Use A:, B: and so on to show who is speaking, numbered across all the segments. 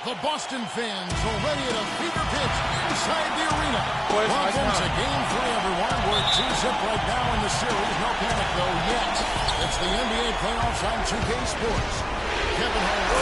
A: The Boston fans already at a fever pitch inside the arena. Welcome to Game 3, everyone. We're 2-zip right now in the series. No panic, though, yet. It's the NBA playoffs on 2K Sports. Kevin Holmes.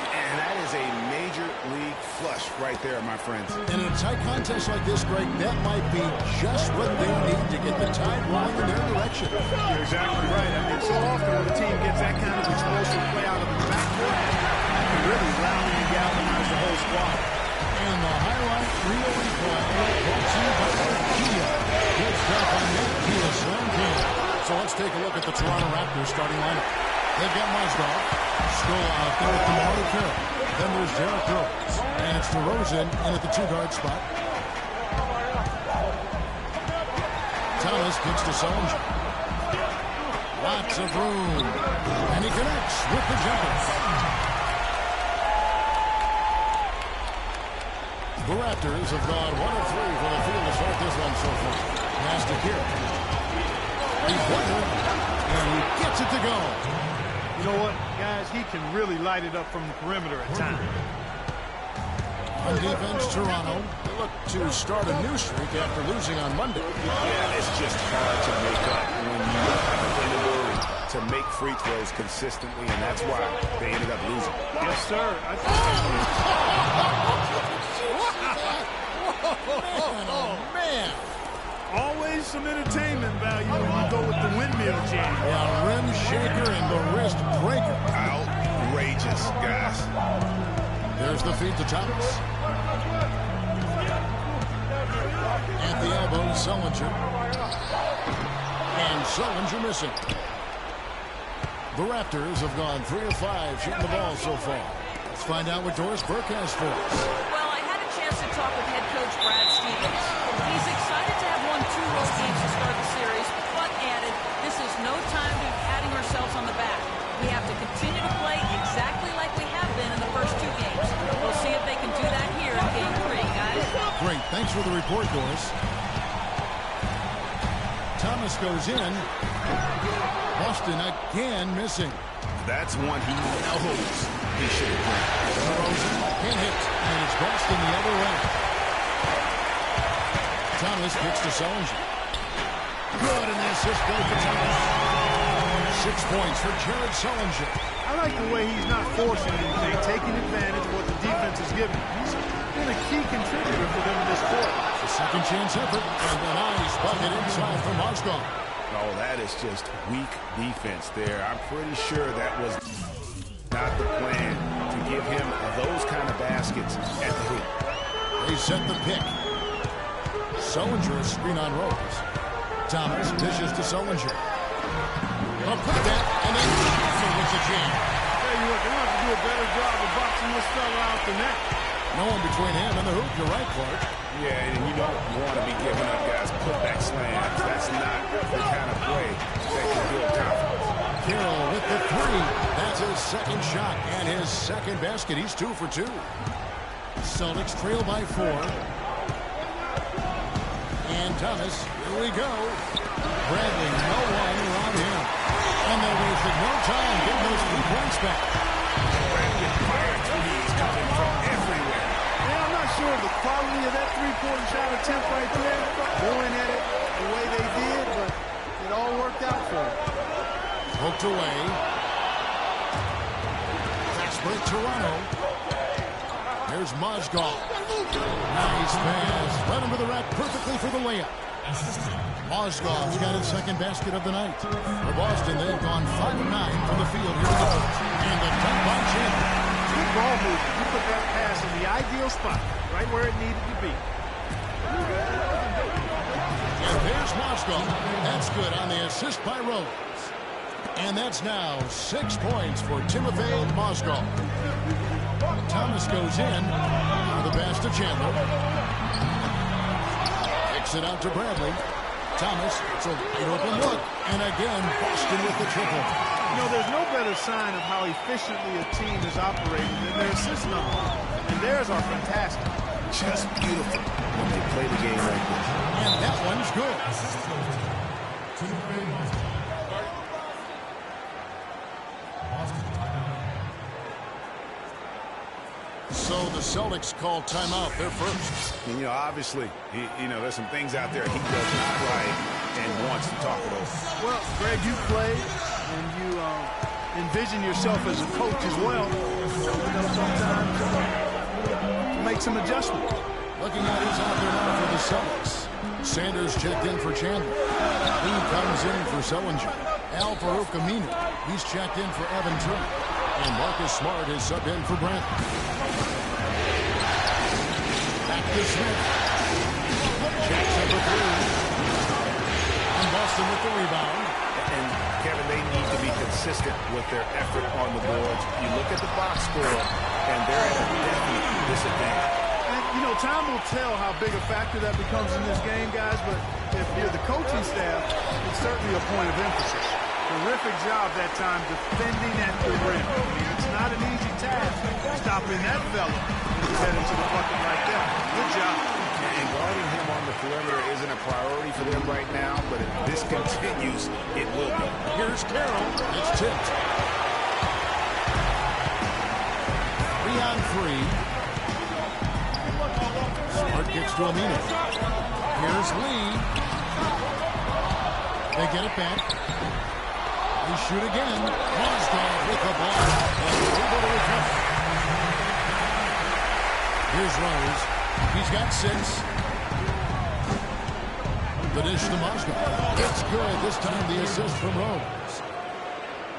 B: And that is a major league flush right there, my friends.
A: In a tight contest like this, Greg, that might be just what they need to get the tide rolling in their direction.
C: You're exactly right. I mean, so often when a team gets that kind of explosive play out of the backcourt, that can really rally and galvanize the whole squad.
A: And the highlight reel replay brought to you by Kia. Good stuff on that Kia Slam King. So let's take a look at the Toronto Raptors starting lineup. They've got Mozgov, Scola out there with DeMarre Carroll. Then there's Derrick Rose. And it's DeRozan in at the two-guard spot. Thomas gets to Sullinger. Lots of room. And he connects with the jumper. The Raptors have gone 1 of 3 from the field to start this one so far. Pass to Carroll. Three-pointer. And he gets it to go.
C: You know what, guys? He can really light it up from the perimeter at times.
A: On defense, Toronto. They look to start a new streak after losing on Monday.
B: Yeah, it's just hard to make up when you don't have the ability to make free throws consistently, and that's why they ended up losing.
C: Yes, sir.
A: Man.
C: Always some entertainment value when you go with the windmill jam.
A: Yeah, rim shaker and the wrist breaker.
B: Outrageous, guys.
A: There's the feed to Thomas. At the elbow, Sullinger. And Sullinger missing. The Raptors have gone 3 of 5 shooting the ball so far. Let's find out what Doris Burke has for us.
D: Well, I had a chance to talk with head coach Brad Stevens. He's excited to have won 2 road games to start the series, but added, this is no time to be patting ourselves on the back. We have to continue to play exactly like we have been in the first 2 games. We'll see if they can do that here in Game 3, guys.
A: Great. Thanks for the report, Doris. Thomas goes in. Boston again missing.
B: That's one he knows he should have played.
A: DeRozan can't hit, and it's Boston the other way. Thomas gets to Sullinger. Good, and the assist goes to Thomas. 6 points for Jared Sullinger.
C: I like the way he's not forcing anything, taking advantage of what the defense is giving. He's been a key contributor for them in this quarter.
A: The second chance effort, and a nice bucket inside from Mozgov.
B: Oh, that is just weak defense there. I'm pretty sure that was not the plan to give him those kind of baskets at the hoop.
A: They set the pick. Sullinger screen on Rose. Thomas dishes to Sullinger. Up with that, and then Thompson with the jam.
C: Tell you what, they want to do a better job of boxing this fella out the net.
A: No one between him and the hoop. You're right, Clark.
B: Yeah, and you don't want to be giving up guys putback slams. That's not the kind of play that can build confidence.
A: Carroll with the 3. That's his second shot and his second basket. He's 2 for 2. Celtics trail by 4. And Thomas, here we go. Bradley, no one around him. And they wasted no time getting those 3 points back.
B: Bradley fire threes coming from everywhere.
C: Yeah, I'm not sure of the quality of that three-point shot attempt right there. Going at it the way they did, but it all worked out for them.
A: Poked away. Fast break Toronto. There's Mozgov. Nice pass. Right under the rack perfectly for the layup. Mozgov's got his second basket of the night. For Boston, they've gone 5 of 9 from the field here in the first. And the dunk by Chandler.
C: Good ball movement. You put that pass in the ideal spot, right where it needed to be.
A: And there's Mozgov. That's good on the assist by Rose. And that's now 6 points for Timofey Mozgov. Thomas goes in. Now the pass to Chandler. Kicks it out to Bradley. Thomas, it's a wide open look. And again, Boston with the triple.
C: You know, there's no better sign of how efficiently a team is operating than their assist numbers. And theirs are fantastic.
B: Just beautiful when they play the game like this.
A: And that one's good. So the Celtics call timeout. They're first.
B: And, obviously, there's some things out there he does not like and wants to talk it over.
C: Well, Greg, you played and you envision yourself as a coach as well. So, sometimes make some adjustments.
A: Looking at who's out there now for the Celtics. Sanders checked in for Chandler. Lee comes in for Sellinger. Al-Farouq Aminu, he's checked in for Evan Turner. And Marcus Smart is subbed in for Brandon. Back to Smith. Jackson for three. And Boston with the rebound.
B: And, Kevin, they need to be consistent with their effort on the boards. You look at the box score, and they're at a definite disadvantage.
C: And, time will tell how big a factor that becomes in this game, guys, but if you're the coaching staff, it's certainly a point of emphasis. Terrific job that time defending at the rim. It's not an easy task stopping that fella when he's heading to the bucket like that. Good job.
B: And guarding him on the perimeter isn't a priority for them right now, but if this continues, it will be.
A: Here's Carroll. It's tipped. 3 on 3. Smart gets to Aminu. Here's Lee. They get it back. They shoot again. Mozgov with the ball. And able to recover. Here's Rose. He's got 6. The dish to Mozgov. It's good. This time the assist from Rose.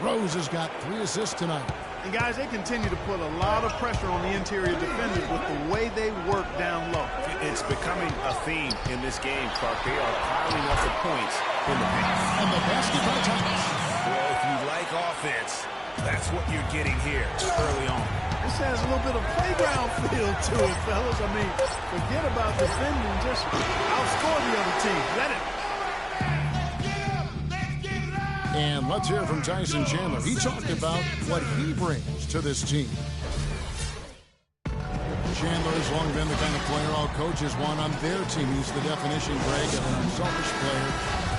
A: Rose has got 3 assists tonight.
C: And, guys, they continue to put a lot of pressure on the interior defenders with the way they work down low.
B: It's becoming a theme in this game, Clark. They are piling up the points in the paint.
A: And the basket by Thomas.
B: Well, if you like offense, that's what you're getting here early on.
C: This has a little bit of playground feel to it, fellas. I mean, forget about defending. Just outscore the other team. Let it.
A: And let's hear from Tyson Chandler. He talked about what he brings to this team. Chandler has long been the kind of player all coaches want on their team. He's the definition, Greg, of an unselfish player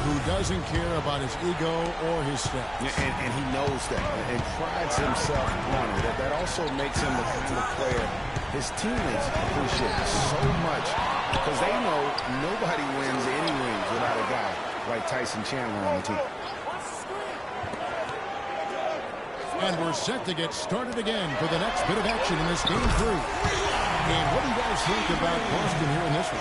A: who doesn't care about his ego or his stats.
B: And he knows that and prides himself on it. That also makes him the player his teammates appreciate so much because they know nobody wins any rings without a guy like Tyson Chandler on the team.
A: And we're set to get started again for the next bit of action in this game 3. And what do you guys think about Boston here in this one?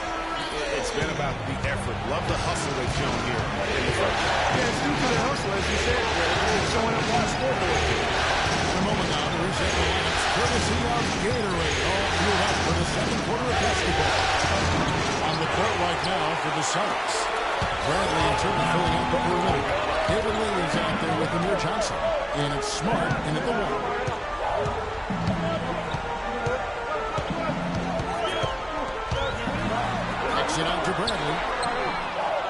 B: It's been about the effort. Love the hustle they've shown here in the first.
C: Yeah, it's due to the hustle, as you said. It's showing up on the scoreboard.
A: In a moment now, to reset the lineups, courtesy of Gatorade, all fueled up for the second quarter of basketball. On the court right now for the Celtics. Bradley in turn filling out the perimeter. David Lee is out there with Amir Johnson. And it's Smart in at the 1. Exit out to Bradley.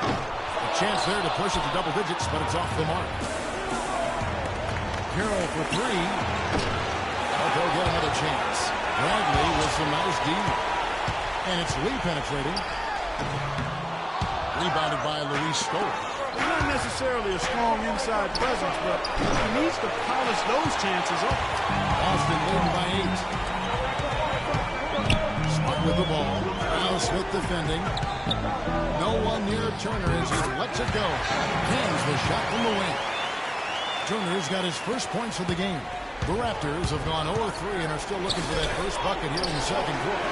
A: A chance there to push it to double digits, but it's off the mark. Carroll for 3. They'll get another chance. Bradley with some nice D. And it's Lee penetrating. Rebounded by Luis Scola.
C: Not necessarily a strong inside presence, but he needs to polish those chances up.
A: Boston leading by 8. Smart with the ball. Now Smith defending. No one near Turner as he lets it go. Hands the shot from the wing. Turner's got his first points of the game. The Raptors have gone 0-3 and are still looking for that first bucket here in the second quarter.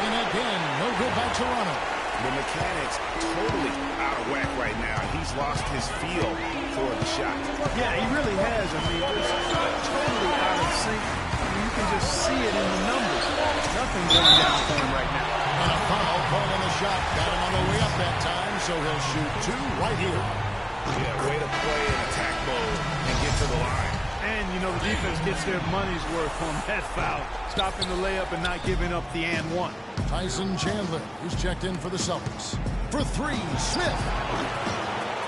A: And again, no good by Toronto.
B: The mechanics totally out of whack right now. He's lost his feel for the shot.
C: Yeah, he really has. I mean, it's totally out of sync. I mean, you can just see it in the numbers. Nothing going down for him right now.
A: And a foul call on the shot. Got him on the way up that time, so he'll shoot 2 right here.
B: Yeah, way to play in attack mode and get to the line.
C: And, the defense gets their money's worth on that foul. Stopping the layup and not giving up the and 1.
A: Tyson Chandler, who's checked in for the Celtics. For 3, Smith.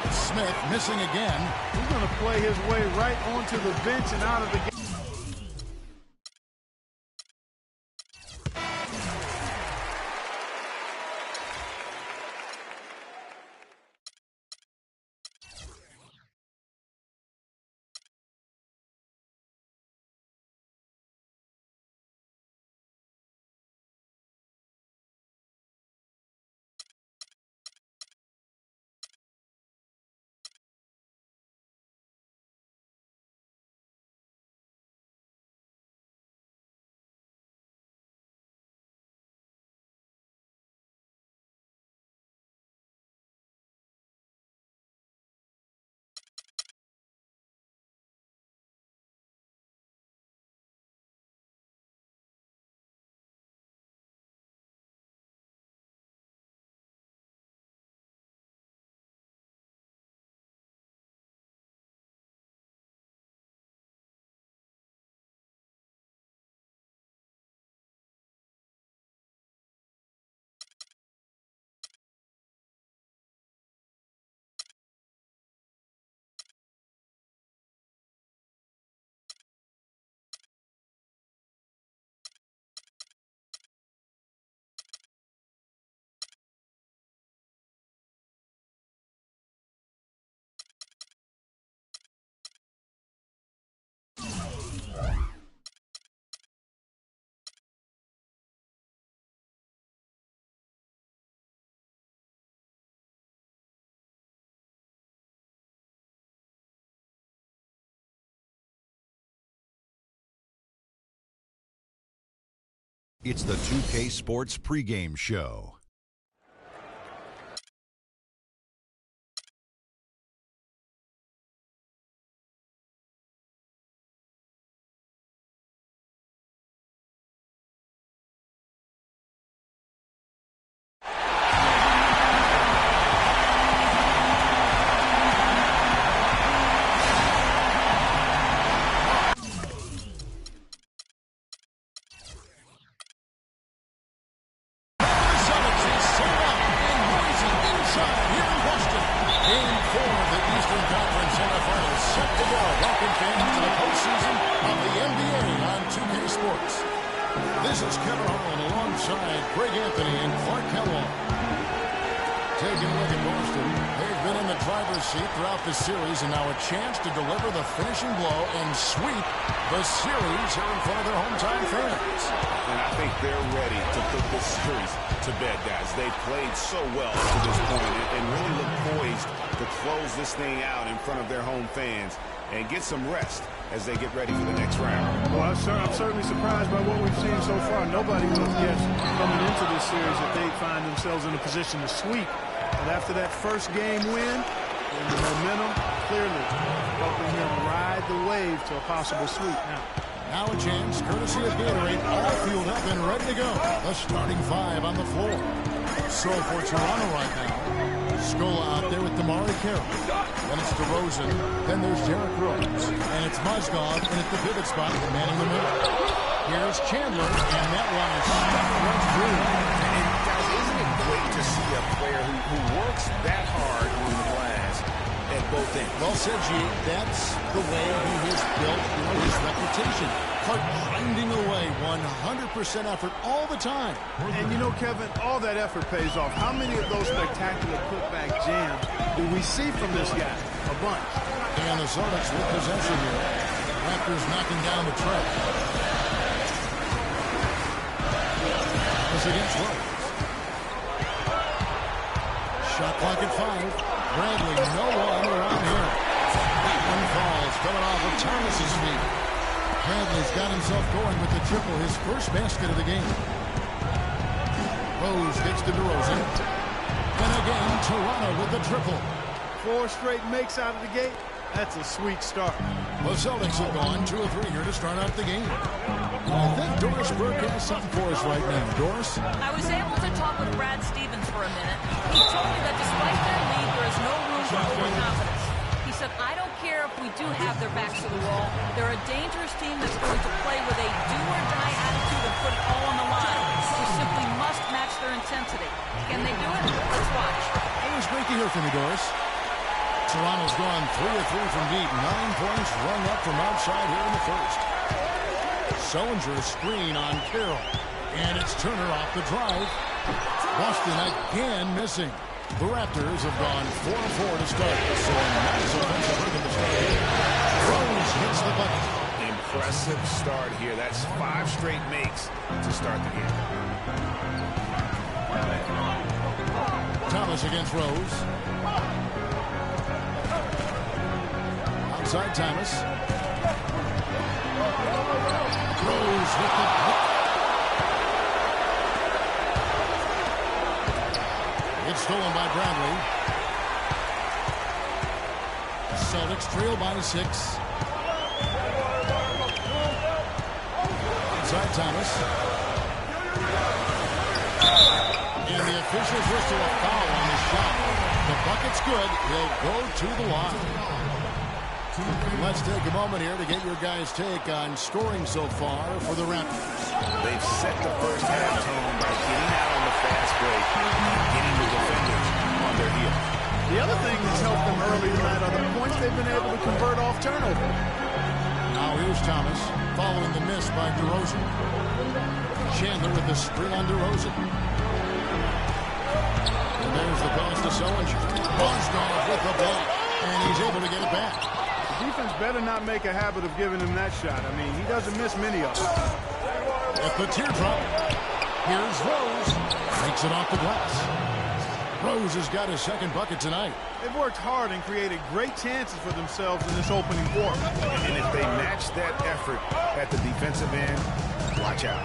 A: Smith missing again.
C: He's going to play his way right onto the bench and out of the game.
E: It's the 2K Sports pregame show.
A: This is Kevin Harlan alongside Greg Anthony and Clark Kellogg. Taking a look at Boston. They've been in the driver's seat throughout the series, and now a chance to deliver the finishing blow and sweep the series here in front of their hometown fans.
B: And I think they're ready to put this series to bed, guys. They've played so well to this point and really look poised to close this thing out in front of their home fans and get some rest as they get ready for the next round.
C: Well, I'm certainly surprised by what we've seen so far. Nobody would have guessed coming into this series that they'd find themselves in a position to sweep. But after that first game win, and the momentum clearly helping them ride the wave to a possible sweep
A: Now a chance, courtesy of Gatorade, all fueled up and ready to go. The starting five on the floor. So for Toronto right now, Scola out there with Damari Carroll. Then it's DeRozan. Then there's Derrick Rose. And it's Mozgov in at the pivot spot, manning the middle. Here's Chandler, and that one is right through.
B: And guys, isn't it great to see a player who works that hard on the glass at both ends?
A: Well said, G. That's the way he has built his reputation. Grinding away, 100% effort all the time.
C: And you know, Kevin, all that effort pays off. How many of those spectacular putback jams do we see from this guy? A bunch.
A: And the Celtics with possession here. Raptors knocking down the track. This against Rose. Shot clock at 5. Bradley, no one around here. That one falls, coming off of Thomas's feet. Bradley's got himself going with the triple, his first basket of the game. Rose gets to DeRozan. And again, Toronto with the triple.
C: 4 straight makes out of the gate. That's a sweet start.
A: The Celtics have gone 2 of 3 here to start out the game. I think Doris Burke has something for us right now. Doris?
D: I was able to talk with Brad Stevens for a minute. He told me that despite their lead, there is no room for overconfidence. He said, I don't care if we do have their backs to the wall. They're a dangerous team that's going to play with a do-or-die attitude and put it all on the line. We simply must match their intensity. Can they do it? Let's watch.
A: It was great to hear from you, Doris. Toronto's gone 3 of 3 from deep. 9 points rung up from outside here in the first. Sullinger screen on Carroll. And it's Turner off the drive. Boston again missing. The Raptors have gone 4 of 4 to start. So a nice offensive rhythm to start here. Rose hits the bucket.
B: Impressive start here. That's 5 straight makes to start the game.
A: Thomas against Rose. Outside Thomas. Rose with the pick. It's stolen by Bradley. Celtics trail by 6. Inside Thomas. And the officials whistle a foul on the shot. The bucket's good. He'll go to the line. Let's take a moment here to get your guys' take on scoring so far for the Raptors.
B: They've set the first half tone by getting out on the fast break and getting the defenders on their heels.
C: The other thing that's helped them early tonight are the points they've been able to convert off turnover.
A: Now here's Thomas following the miss by DeRozan. Chandler with the screen on DeRozan. And there's the pass to Sullinger. Mozgov with the block, and he's able to get it back.
C: The defense better not make a habit of giving him that shot. I mean, he doesn't miss many of them.
A: At the teardrop, here's Rose. Makes it off the glass. Rose has got his second bucket tonight.
C: They've worked hard and created great chances for themselves in this opening quarter.
B: And if they match that effort at the defensive end, watch out.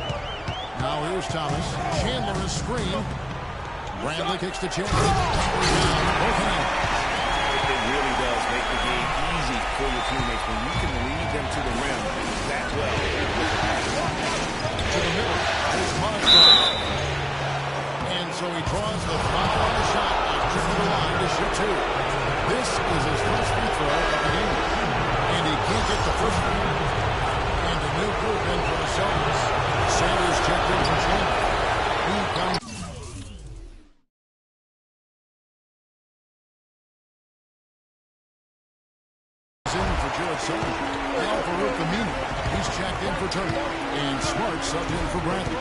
A: Now here's Thomas. Chandler is screen. Bradley kicks to Chandler. Down, both hands.
B: It really does make the game easy for your teammates when you can lead them to the rim that well.
A: To the middle. Here's Monster. And so he draws the foul on the shot to the line to shoot two. This is his first free throw of the game. And he can't get the first one. And a new group in for the Celtics. Sanders checked in for Chandler. He comes in for Jared Sullivan. Now for Ruth Aminu. He's checked in for Turner. And Smart subbed in for Bradley.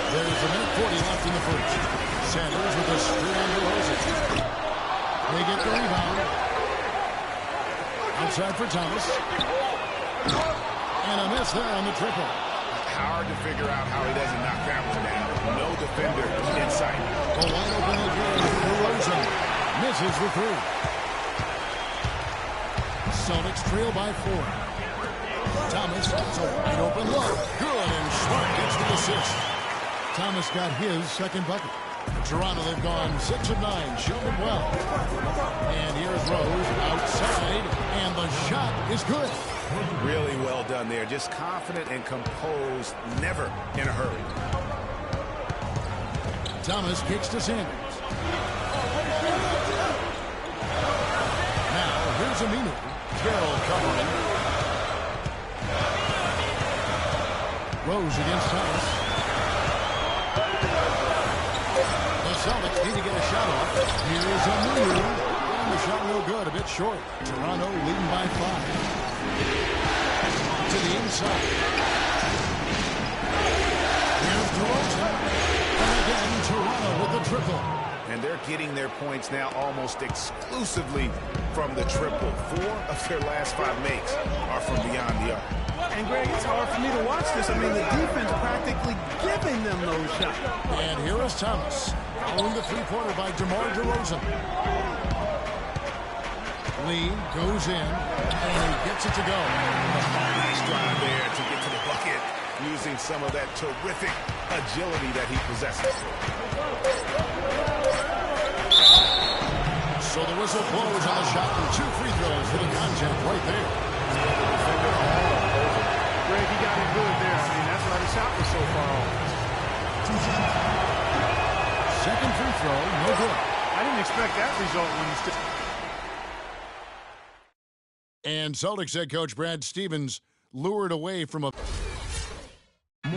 A: There's a minute 40 left in the first. Sanders with a screen on DeRozan. They get the rebound. Outside for Thomas. And a miss there on the triple.
B: Hard to figure out how he doesn't knock that one down. No defender in sight.
A: A wide open look here for DeRozan. Misses the three. Celtics trail by 4. Thomas, it's a wide open look. Good, and Smart gets the assist. Thomas got his second bucket. Toronto, they've gone 6 of 9, shooting well. And here's Rose outside, and the shot is good.
B: Really well done there. Just confident and composed, never in a hurry.
A: Thomas kicks to Sanders. Now, here's Aminu. Carroll covering. Rose against Thomas. Celtics need to get a shot off. Here's Aminu. And the shot no good, a bit short. Toronto leading by 5. To the inside. Here's DeRozan. And again, Toronto with the triple.
B: And they're getting their points now almost exclusively from the triple. 4 of their last 5 makes are from beyond the arc.
C: And, Greg, it's hard for me to watch this. I mean, the defense practically giving them those shots.
A: And here is Thomas. Following the three-pointer by DeMar DeRozan. Lee goes in, and he gets it to go.
B: Nice drive there to get to the bucket, using some of that terrific agility that he possesses.
A: So the whistle blows on the shot, and 2 free throws for the contact right there.
C: Greg, he got it good there. I mean, that's why the shot was so far off.
A: Second free throw, no good.
C: I didn't expect that result when you still.
A: And Celtics head coach Brad Stevens lured away from a... I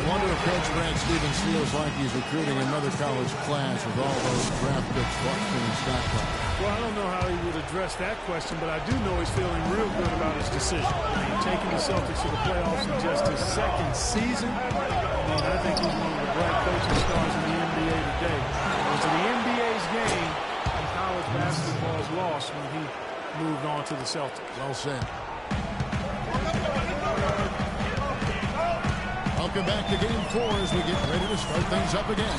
A: wonder if Coach Brad Stevens feels like he's recruiting another college class with all those draft picks locked in his stockpile.
C: Well, I don't know how he would address that question, but I do know he's feeling real good about his decision. I mean, taking the Celtics to the playoffs in just his second season. I think he's one of the bright coaching stars in the NBA today. It was the NBA's game, and college basketball is lost when he moved on to the Celtics.
A: Well said. Welcome back to Game 4 as we get ready to start things up again.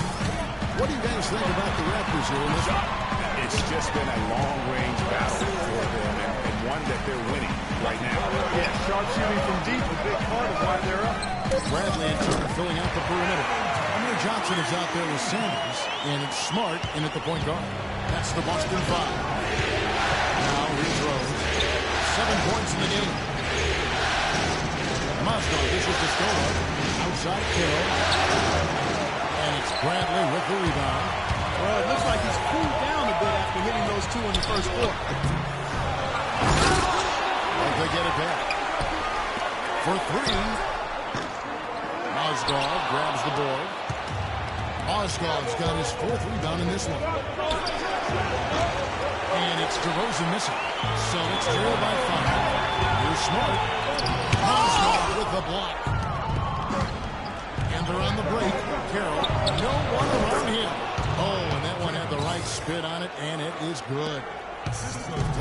A: What do you guys think about the Raptors here in this one?
B: It's just been a long-range battle for them, and one that they're winning right now.
C: Yeah, sharp shooting from deep, a big part of why they're up.
A: Bradley and Turner filling out the perimeter. Amir Johnson is out there with Sanders, and it's Smart in at the point guard. That's the Boston 5. Now here's Rose. 7 points in the game. Mozgov dishes to Stolar. Outside Carroll. And it's Bradley with the rebound.
C: Well, it looks like he's cooled down a bit after hitting those 2 in the first quarter.
A: Like they get it back. For 3. Mozgov grabs the board. Mozgov's got his 4th rebound in this one. And it's DeRozan missing. So it's trailed by 5. Here's Smart. Mozgov with the block. And they're on the break. Carroll, no one around him. Oh, and that one had the right spin on it, and it is good.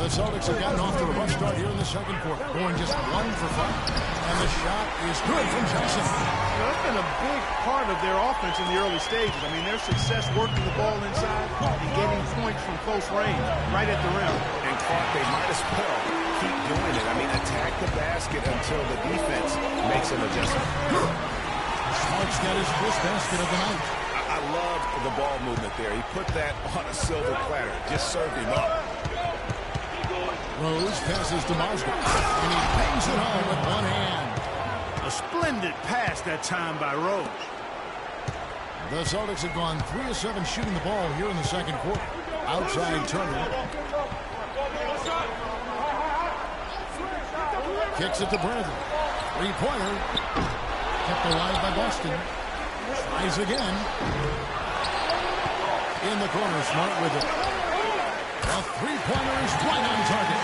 A: The Celtics have gotten off to a rough start here in the second quarter, going just 1 for 5. And the shot is good from Johnson.
C: You know, that's been a big part of their offense in the early stages. I mean, their success working the ball inside and getting points from close range, right at the rim.
B: And Clark, they might as well keep doing it. I mean, attack the basket until the defense makes an adjustment.
A: Smart's got his first basket of the night.
B: I love the ball movement there. He put that on a silver platter. Just served him up.
A: Rose passes to Mosgov, and he bangs it home with one hand.
C: A splendid pass that time by Rose.
A: The Celtics have gone 3 of 7 shooting the ball here in the second quarter. Outside Turner. Kicks it to Bradley. Three-pointer. Kept alive by Boston. Tries again. In the corner, Smart with it. A three-pointer is right on target.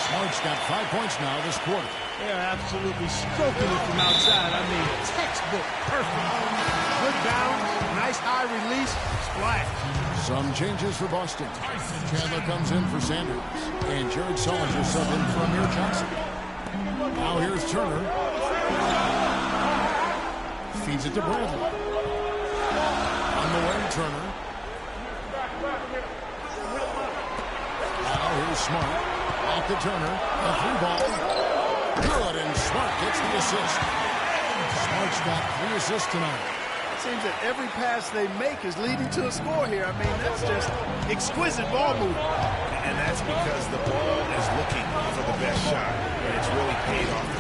A: Smart's got 5 points now this quarter.
C: They're absolutely stroking it from outside. I mean, textbook perfect. Good balance, nice high release, splash.
A: Some changes for Boston. Chandler comes in for Sanders. And Jared Sullinger subbed in for Amir Johnson. Now here's Turner. Feeds it to Bradley. On the way, Turner. Now here's Smart. Off to Turner. A free ball. Good, and Smart gets the assist. Smart's got 3 assists tonight.
C: It seems that every pass they make is leading to a score here. I mean, that's just exquisite ball movement.
B: And that's because the ball is looking for the best shot. And it's really paid off.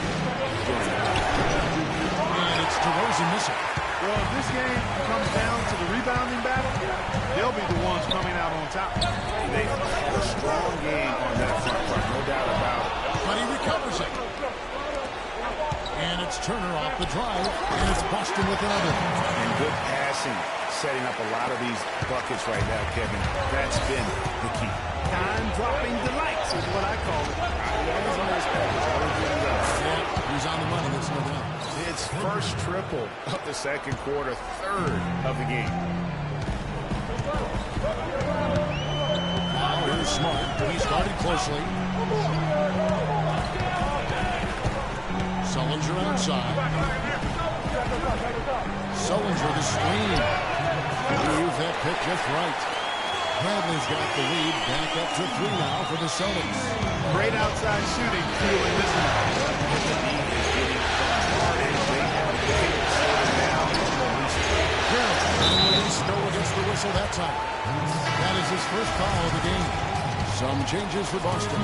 A: And it's DeRozan missing.
C: Well, if this game comes down to the rebounding battle, they'll be the ones coming out on top.
B: They had a strong game on that front line, no doubt about it.
A: But he recovers it. And it's Turner off the drive, and it's Boston with another.
B: And good passing, setting up a lot of these buckets right now, Kevin. That's been the key.
C: Time-dropping delights is what I call it.
A: Yeah, he's on the money, that's no doubt.
B: His first triple of the second quarter, third of the game.
A: Now here's Smart. He started closely. Sullinger outside. Sullinger the screen. Use that pick just right. Bradley's got the lead. Back up to 3 now for the Celtics.
C: Great outside shooting fueling this one.
B: The lead is getting bombarded. They have the lead slowing down.
A: Stowe against the whistle that time. That is his first foul of the game. Some changes for Boston.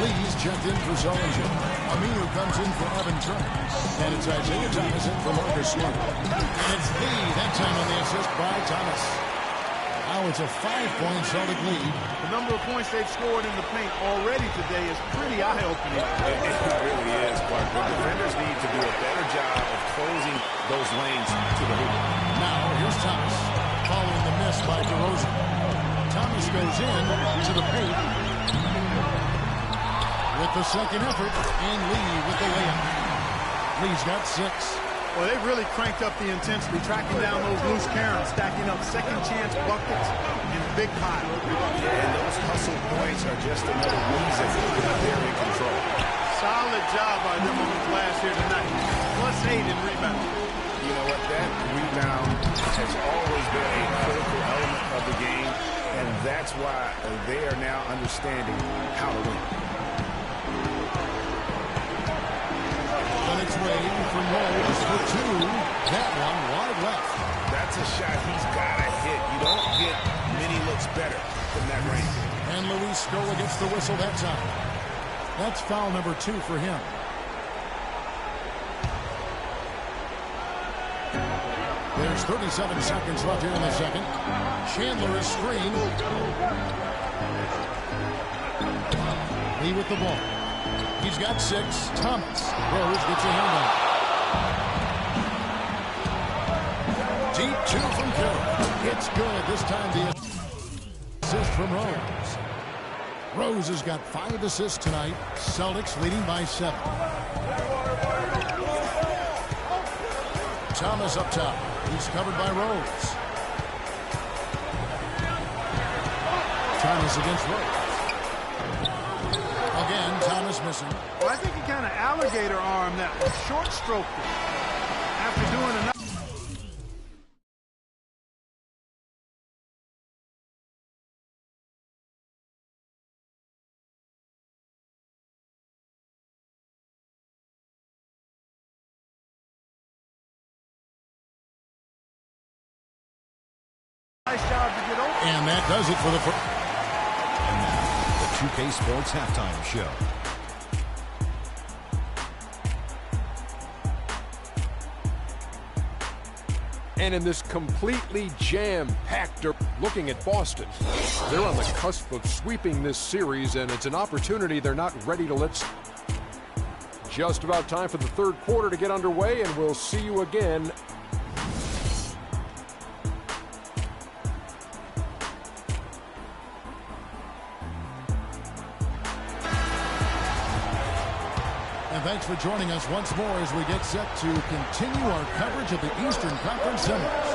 A: Lee's checked in for Sullinger. Aminu comes in for Evan Turner. And it's Isaiah Thomas in for Marcus Smart. And it's Lee, that time on the assist by Thomas. Now it's a 5-point Celtic lead.
C: The number of points they've scored in the paint already today is pretty eye-opening.
B: It really is, Clark. The defenders need to do a better job of closing those lanes to the hoop.
A: Now here's Thomas, following the miss by DeRozan. Thomas goes in to the paint with the second effort, and Lee with the layup. Lee's got 6.
C: Well, they've really cranked up the intensity, tracking down those loose Karens, stacking up second-chance buckets in big piles.
B: And those hustle points are just another reason that they're in control.
C: Solid job by them on the glass here tonight. +8 in rebounding.
B: You know what? That rebound has always been a critical element of the game, and that's why they are now understanding how to win.
A: On its way from Rose for 2. That one wide left.
B: That's a shot he's got to hit. You don't get many looks better than that range.
A: And Luis Scola gets the whistle that time. That's foul number 2 for him. There's 37 seconds left here in the second. Chandler is screened. Lee with the ball. He's got 6. Thomas. Rose gets a hand on it. Deep 2 from Carroll. It's good. This time the assist from Rose. Rose has got 5 assists tonight. Celtics leading by 7. Thomas up top. He's covered by Rose. Thomas against Rose. Again, Thomas missing.
C: Well, I think he kind of alligator arm that one, short stroked it after doing enough.
A: And that does it for the first.
E: And now, the 2K Sports Halftime Show.
F: And in this completely jam-packed, looking at Boston, they're on the cusp of sweeping this series, and it's an opportunity they're not ready to let. Just about time for the third quarter to get underway, and we'll see you again.
A: Thanks for joining us once more as we get set to continue our coverage of the Eastern Conference Semis.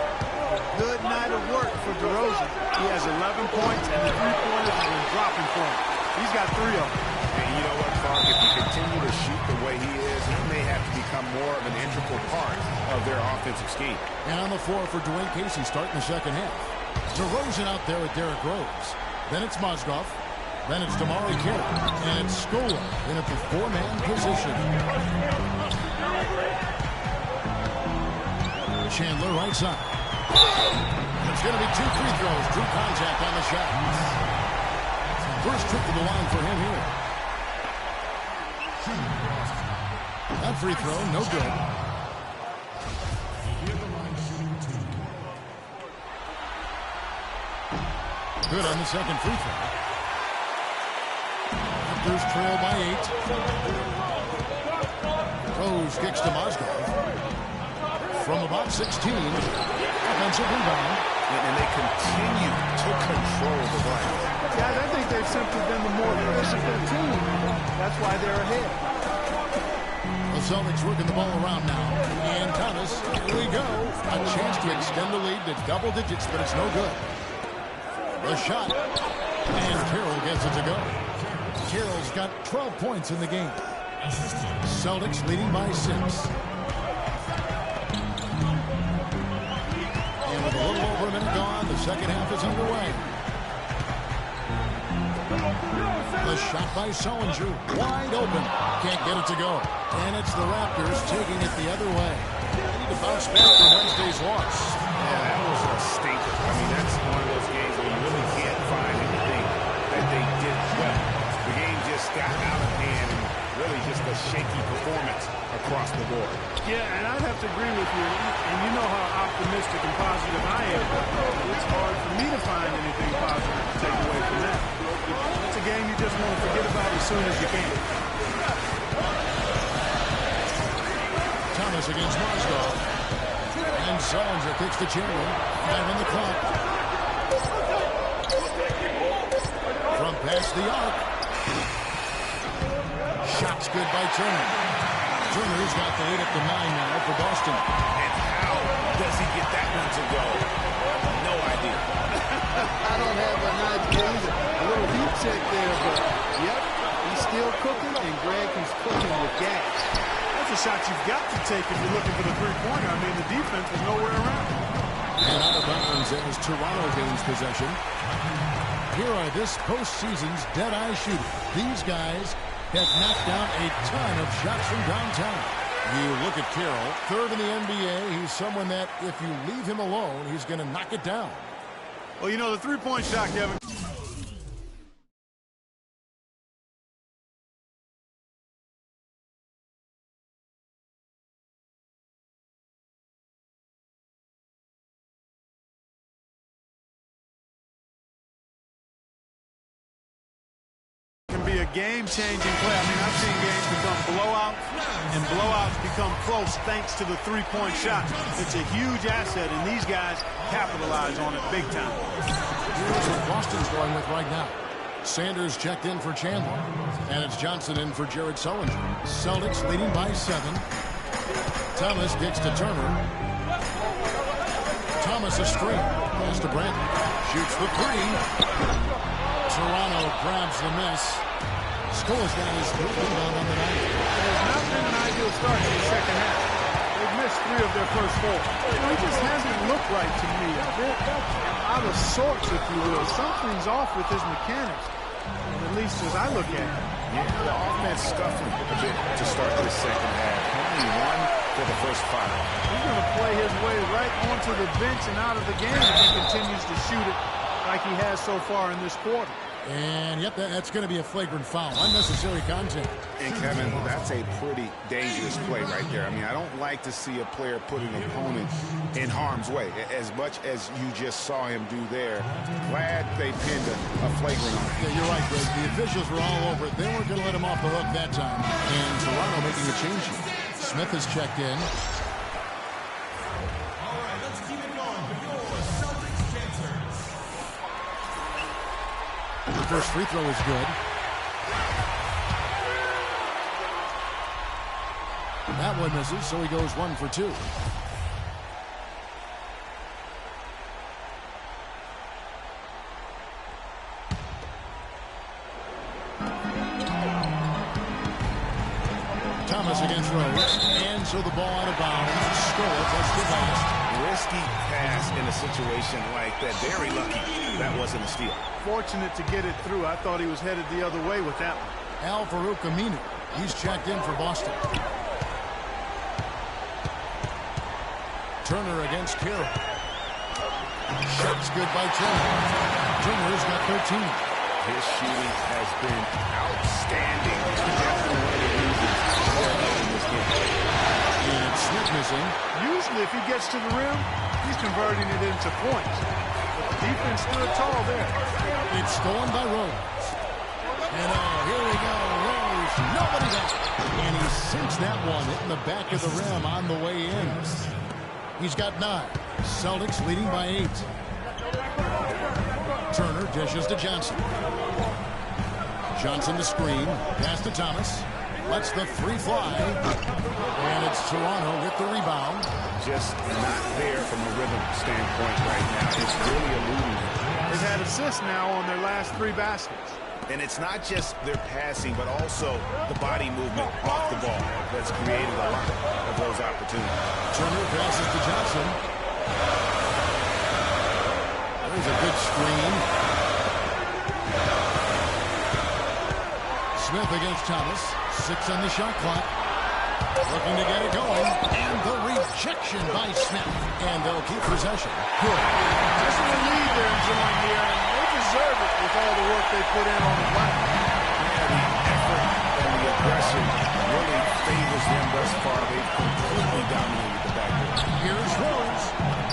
C: Good night of work for DeRozan. He has 11 points, and the three-pointers have been dropping for him. He's got 3 of them.
B: And you know what, Clark? If you continue to shoot the way he is, he may have to become more of an integral part of their offensive scheme.
A: And on the floor for Dwayne Casey starting the second half. DeRozan out there with Derrick Rose. Then it's Mozgov. Then it's Damari Carey, and it's Scola in at the 4-man position. Chandler right side. It's going to be 2 free throws. True contact on the shot. First trip to the line for him here. That free throw, no good. Good on the second free throw. Raptors trail by 8. Rose kicks to Mozgov. From about 16. Offensive rebound.
B: And they continue to control the glass.
C: Guys, I think they've simply been the more physical team. That's why they're ahead.
A: The Celtics working the ball around now. And Thomas, here we go. A chance to extend the lead to double digits, but it's no good. The shot. And Carroll gets it to go. Carroll's got 12 points in the game. Celtics leading by 6. And with a little over a minute gone, the second half is underway. The shot by Sullinger, wide open. Can't get it to go. And it's the Raptors taking it the other way. They need to bounce back from Wednesday's loss.
B: Yeah, that was a stinker. I mean, that's one of those games where you really can't find anything that they did well. The game just got out of hand and really just a shaky performance across the board.
C: Yeah, and I'd have to agree with you. And you know how optimistic and positive I am. It's hard for me to find anything positive to take away from that. It's a game you just want to forget about as soon as you can.
A: Thomas against Mozgov. And Sullinger kicks to Chandler. 5 on the clock. From past the arc. Shot's good by Turner. Turner's got the lead up to 9 now for Boston.
B: And how does he get that one to go? No idea.
C: I don't have an idea either. A little heat check there, but yep, he's still cooking, and Greg is cooking with gas. That's a shot you've got to take if you're looking for the three-pointer. I mean, the defense was nowhere around.
A: And out of bounds as Toronto gains possession. Here are this postseason's dead-eye shooters. These guys have knocked down a ton of shots from downtown. You look at Carroll, third in the NBA. He's someone that if you leave him alone, he's going to knock it down.
C: Well, you know, the three-point shot, Kevin. Can be a game-changing play. I mean, I've seen games become blowouts, and blowouts become close thanks to the three-point shot. It's a huge asset, and these guys capitalize on it big time.
A: Here's what Boston's going with right now. Sanders checked in for Chandler, and it's Johnson in for Jared Sullinger. Celtics leading by 7. Thomas kicks to Turner. Thomas a screen. Pass to Brandon. Shoots the 3. Toronto grabs the miss. Scores got his third rebound on the night.
C: It has not been an ideal start to the second half. They've missed 3 of their first 4. You know, he just hasn't looked right to me. A bit out of sorts, if you will. Something's off with his mechanics, at least as I look at it.
B: Yeah, the offense scuffling a bit to start this second half. Only 1 for the first 5.
C: He's going to play his way right onto the bench and out of the game if he continues to shoot it like he has so far in this quarter.
A: And, yep, that's going to be a flagrant foul. Unnecessary contact.
B: And, Kevin, that's a pretty dangerous play right there. I mean, I don't like to see a player put an opponent in harm's way, as much as you just saw him do there. Glad they pinned a flagrant on him.
A: Yeah, you're right, Greg. The officials were all over it. They weren't going to let him off the hook that time. And Toronto making a change. Smith has checked in. The first free throw is good. That one misses, so he goes 1 for 2. Thomas against Rose, and so the ball out of bounds. Stole it, that's the last.
B: Risky pass in a situation like that. Very lucky that wasn't a steal.
C: Fortunate to get it through. I thought he was headed the other way with that one.
A: Al-Farouq Aminu. He's checked in for Boston. Turner against Carroll. Shots good by Turner. Turner's got 13.
B: His shooting has been outstanding. Definitely one of the reasons in this game.
A: And Smith missing.
C: Usually if he gets to the rim, he's converting it into points. But the defense stood tall there.
A: It's stolen by Rose. And here we go. Rose, nobody back. And he sinks that one, hitting the back of the rim on the way in. He's got 9. Celtics leading by 8. Turner dishes to Johnson. Johnson the screen. Pass to Thomas. Lets the three fly. And it's Toronto with the rebound.
B: Just not there from a rhythm standpoint right now. It's really eluding.
C: They've had assists now on their last 3 baskets.
B: And it's not just their passing, but also the body movement off the ball that's created a lot of those opportunities.
A: Turner passes to Johnson. There's a good screen. Smith against Thomas. 6 on the shot clock. Looking to get it going. And the rejection by Smith. And they'll keep possession. Good.
C: Just the lead they're enjoying here, and they deserve it with all the work they put in on the platform.
B: Yeah, the effort and the aggression really favors them thus far. They've completely dominated the backcourt.
A: Here's Rose.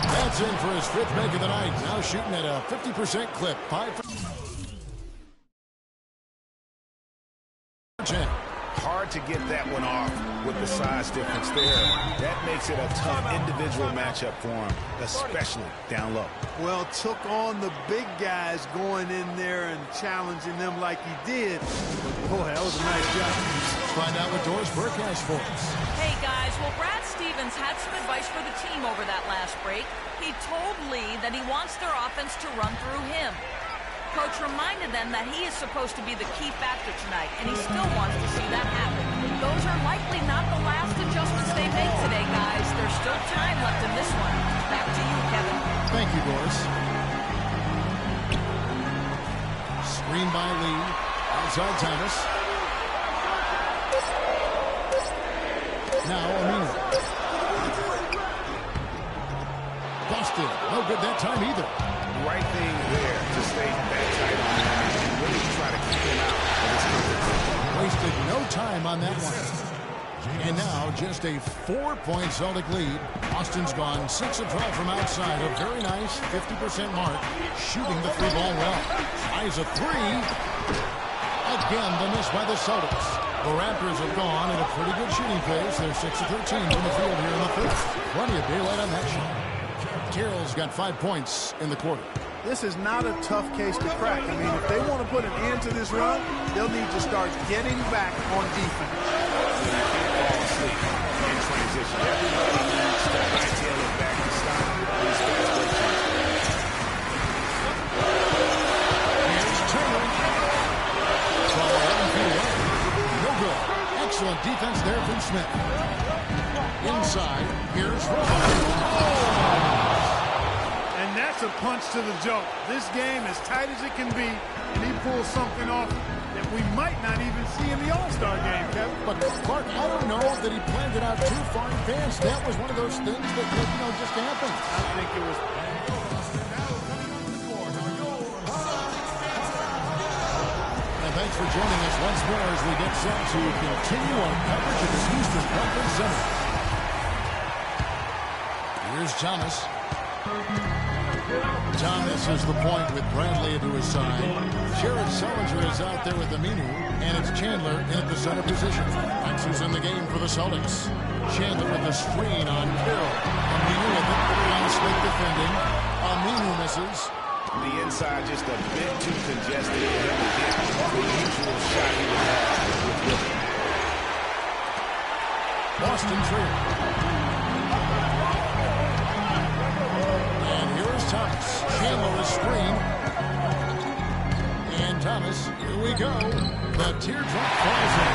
A: That's in for his 5th make of the night. Now shooting at a 50% clip. 5 for 10.
B: Hard to get that one off with the size difference there. That makes it a tough individual matchup for him, especially down low.
C: Well, took on the big guys going in there and challenging them like he did. Boy, that was a nice job.
A: Let's find out what Doris Burke has for us.
D: Hey, guys, well, Brad Stevens had some advice for the team over that last break. He told Lee that he wants their offense to run through him. Coach reminded them that he is supposed to be the key factor tonight, and he still wants to see that happen. Those are likely not the last adjustments they make today, guys. There's still time left in this one. Back to you, Kevin.
A: Thank you, Doris. Screen by Lee. Outside Thomas. Now Aminu. Busted. No good that time either.
B: Right thing there to stay that tight on him and really try to keep him out of this competition.
A: Wasted no time on that one. And now just a 4-point Celtic lead. Austin's gone 6 of 12 from outside. A very nice 50% mark. Shooting the 3-ball well. Tries a 3. Again, the miss by the Celtics. The Raptors have gone at a pretty good shooting pace. They're 6 of 13 from the field here in the 5th. Plenty of daylight on that shot. Carroll's got 5 points in the quarter.
C: This is not a tough case to crack. I mean, if they want to put an end to this run, they'll need to start getting back on defense.
B: Fall asleep in transition. Everybody needs to hightail it back and stop these fast break chances.
A: Here's Turner. 12-11 feet away. No good. Excellent defense there from Smith. Inside, here's Rose.
C: And that's a punch to the jaw. This game, as tight as it can be, and he pulls something off that we might not even see in the All-Star game, Kevin.
A: But, Clark, I don't know that he planned it out too far in advance. That was one of those things that, just happened.
C: I think it was...
A: thanks for joining us once more as we get set to continue our coverage of the Houston Conference Center. Here's Thomas. Thomas is the point with Bradley to his side. Jared Sullinger is out there with Aminu, and it's Chandler in at the center position. Maxey's in the game for the Celtics. Chandler with the screen on Carroll. Aminu with it. On Smith defending. Aminu misses.
B: The inside just a bit too congested for him to get the usual shot he would have with Griffin.
A: Boston trail. And here is Thomas. Chandler is screen. And Thomas, here we go. The teardrop falls in.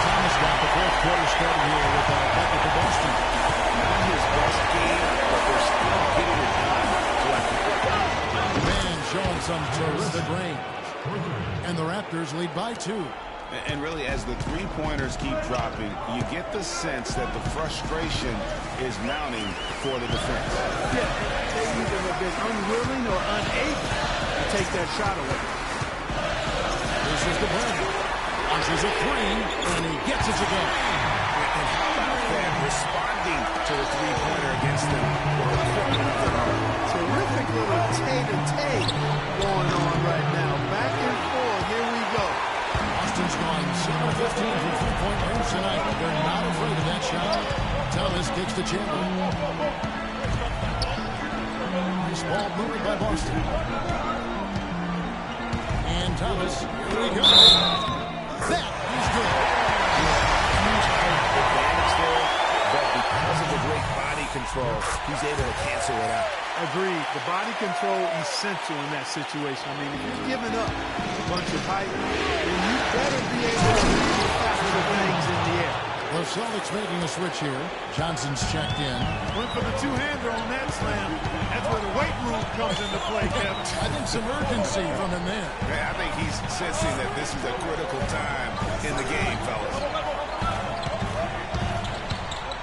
A: Thomas got the fourth quarter started here with a bucket for Boston.
B: Not his best game, but they're still getting it done.
A: Man showing some terrific range. And the Raptors lead by 2.
B: And really, as the three-pointers keep dropping, you get the sense that the frustration is mounting for the defense.
C: Yeah, they either have been unwilling or unable to take that shot away.
A: This is the Brandon. Launches a 3, and he gets it to go.
B: And how about that, responding to the three-pointer against them with the corner of their arm.
C: Terrific little tay-to-tay going on right now. Back and forth. Here we go.
A: Boston's gone 7-15 from three-point range tonight. They're not afraid of that shot. Thomas kicks to Chandler. This ball moved by Boston. And Thomas, here we go. That is good.
B: Advantage there, but because of the great body control, he's able to cancel it out.
C: Agreed. The body control essential in that situation. I mean, if you're giving up a bunch of height, then you better be able to capture things in the air.
A: The Celtics making a switch here. Johnson's checked in.
C: Went for the two-hander on that slam. That's where the weight room comes into play, Kevin.
A: I think some urgency from him there.
B: Man, I think he's sensing that this is a critical time in the game, fellas.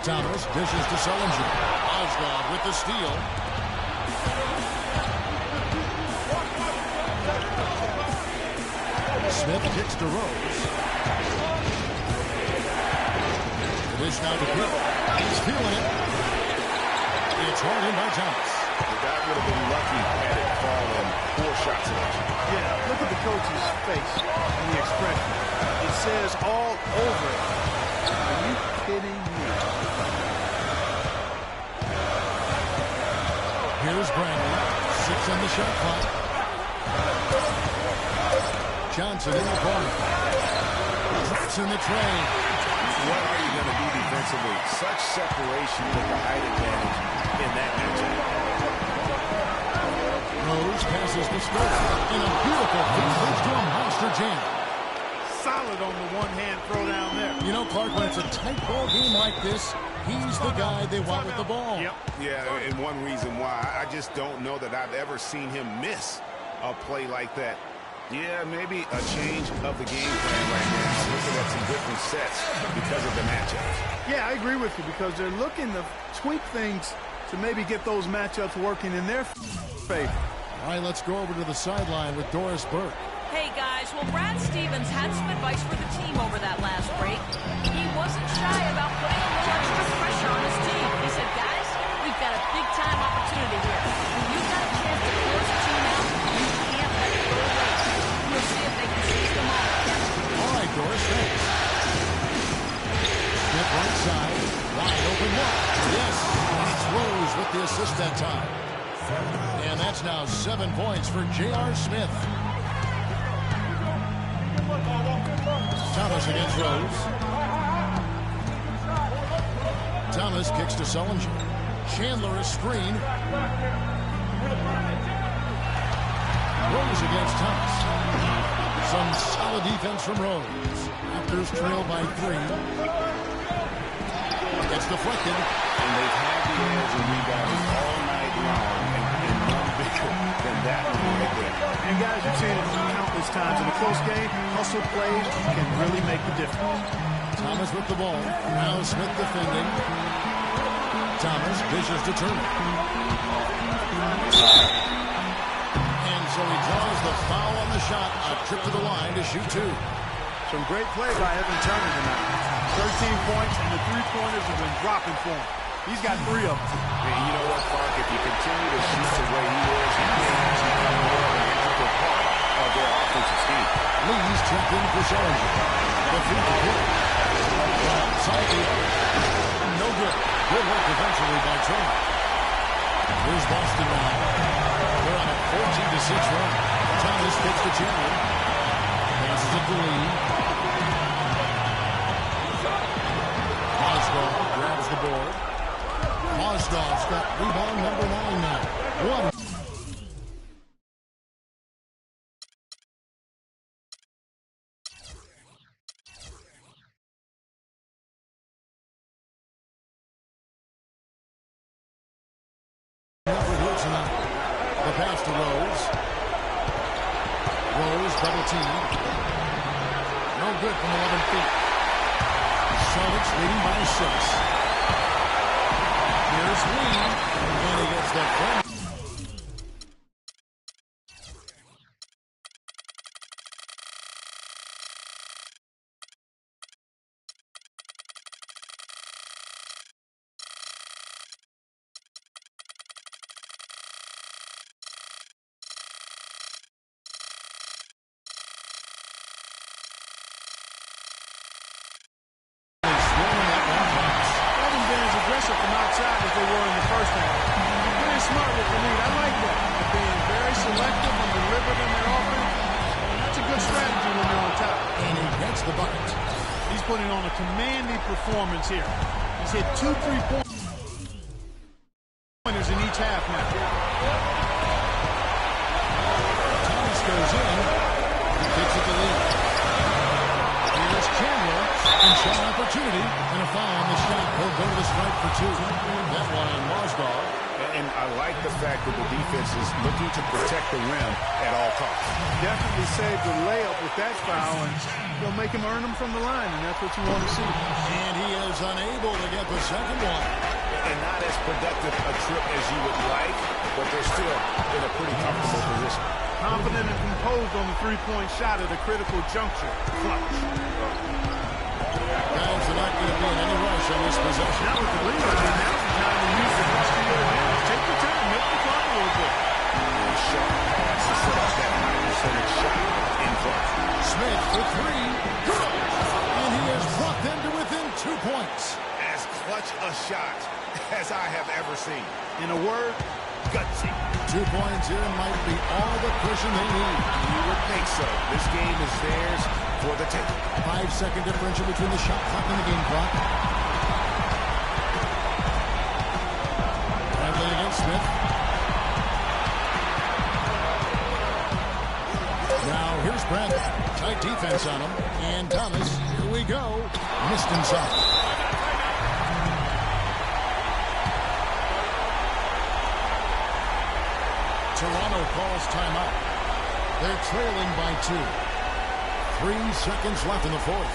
A: Thomas dishes to Sullinger. Osgood with the steal. Smith kicks to Rose. The dish now to Pitt. He's feeling it. It's hauled in by Thomas.
B: The guy would have been lucky had it fallen 4 shots selection.
C: Yeah, look at the coach's face and the expression. It says all over it. Are you kidding me?
A: Here's Brandon. 6 on the shot clock. Johnson in the corner. Drops in the tray.
B: What are you going to do defensively? Such separation with the height advantage in that matchup.
A: Rose passes to Smith. And a beautiful feed leads to a monster jam.
C: Solid on the one-hand throw down there.
A: You know, Clark, when it's a tight ball game like this, he's the guy they want with the ball.
C: Yep.
B: Yeah, and one reason why, I just don't know that I've ever seen him miss a play like that. Yeah, maybe a change of the game plan right now. Looking at some different sets because of the matchups.
C: Yeah, I agree with you because they're looking to tweak things to maybe get those matchups working in their favor.
A: All right, let's go over to the sideline with Doris Burke.
D: Hey, guys. Well, Brad Stevens had some advice for the team over that last break. He wasn't shy about putting a little extra pressure on his team. He said, guys, we've got a big-time opportunity here. When you've got a chance to close the team out, you can't let it go to waste. We'll see if they can seize the moment.
A: All right, Doris, thanks. Smith right side. Wide open look. Yes, and it's Rose with the assist that time. And that's now 7 points for J.R. Smith. Thomas against Rose. Thomas kicks to Sullinger. Chandler is screen. Rose against Thomas. Some solid defense from Rose. Raptors trail by 3. It's deflected.
B: And they've had the airs and rebounding all night long, and none bigger than that one right there.
C: And guys, you've seen it countless times in a close game. Hustle plays can really make the difference.
A: Thomas with the ball. Now Smith defending. Thomas dishes to Turner. And So he draws the foul on the shot. A trip to the line to shoot two.
C: Some great play by Evan Turner tonight. 13 points, and the three-pointers have been dropping for him. He's got 3 of them.
B: And you know what, Clark? If you continue to shoot the way he is, he may actually become more of an integral part of their offensive scheme.
A: Lee's checked in for Sullinger. The feed to Hill. Side the other. No good. Good work defensively by Turner. Here's Boston now. They're on a 14-6 run. Thomas gets to Chandler. Passes it to Lee. Mozgov grabs the board. Mozgov's got rebound number 9 now. 1. The pass to Rose. Rose double team. No good from 11 feet. Celtics leading by 6. Here's Lee, and he gets that front.
C: From outside as they were in the first half. Very smart with the lead. I like that. They're being very selective and deliberate in their offense. That's a good strategy when they're on top.
A: And he gets the bucket.
C: He's putting on a commanding performance here. He's hit 2 3-pointers in each half now.
A: Thomas goes in. He takes it to Lee. Here's Chandler. And shot opportunity and a foul on the shot. He'll go to the strike for 2. That one on Mozgov.
B: And I like the fact that the defense is looking to protect the rim at all costs.
C: Definitely saved the layup with that foul, and he'll make him earn them from the line, and that's what you want to see.
A: And he is unable to get the second one.
B: And not as productive a trip as you would like, but they're still in a pretty comfortable position.
C: Confident and composed on the three-point shot at a critical juncture. Clutch.
A: Guys are not going to be in any rush on this possession.
C: Now with the lead, now's the time to use the rest of your advantage. Take your time, milk the clock a little bit.
B: Sharp has to set up that high percentage shot in front.
A: Smith for 3. Good! And he has brought them to within 2 points.
B: As clutch a shot as I have ever seen.
C: In a word, gutsy.
A: 2 points here might be all the cushion they need.
B: You would think so. This game is theirs for the taking.
A: 5-second differential between the shot clock and the game clock. Bradley against Smith. Now here's Bradley. Tight defense on him. And Thomas, here we go. Missed inside. Toronto calls timeout. They're trailing by 2. 3 seconds left in the fourth.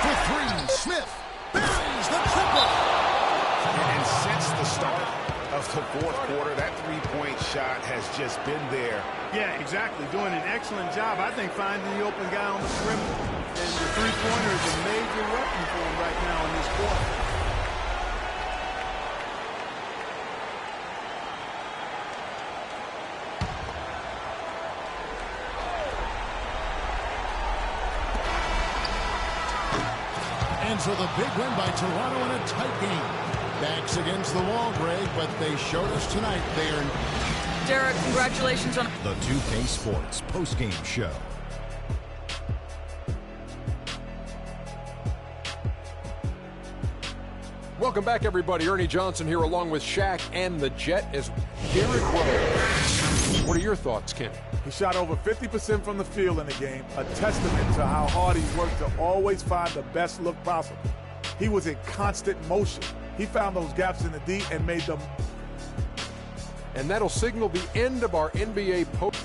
A: For 3, Smith buries the triple.
B: And since the start of the fourth quarter, that three-point shot has just been there.
C: Yeah, exactly. Doing an excellent job, I think, finding the open guy on the perimeter. And the three-pointer is a major weapon for him right now in this quarter.
A: And so the big win by Toronto in a tight game. Backs against the wall, Greg, but they showed us tonight they are...
D: Derek, congratulations on...
E: The 2K Sports postgame show.
F: Welcome back, everybody. Ernie Johnson here along with Shaq and the Jet as Derrick Rose. What are your thoughts, Ken?
G: He shot over 50% from the field in the game, a testament to how hard he worked to always find the best look possible. He was in constant motion. He found those gaps in the D and made them.
F: And that'll signal the end of our NBA post.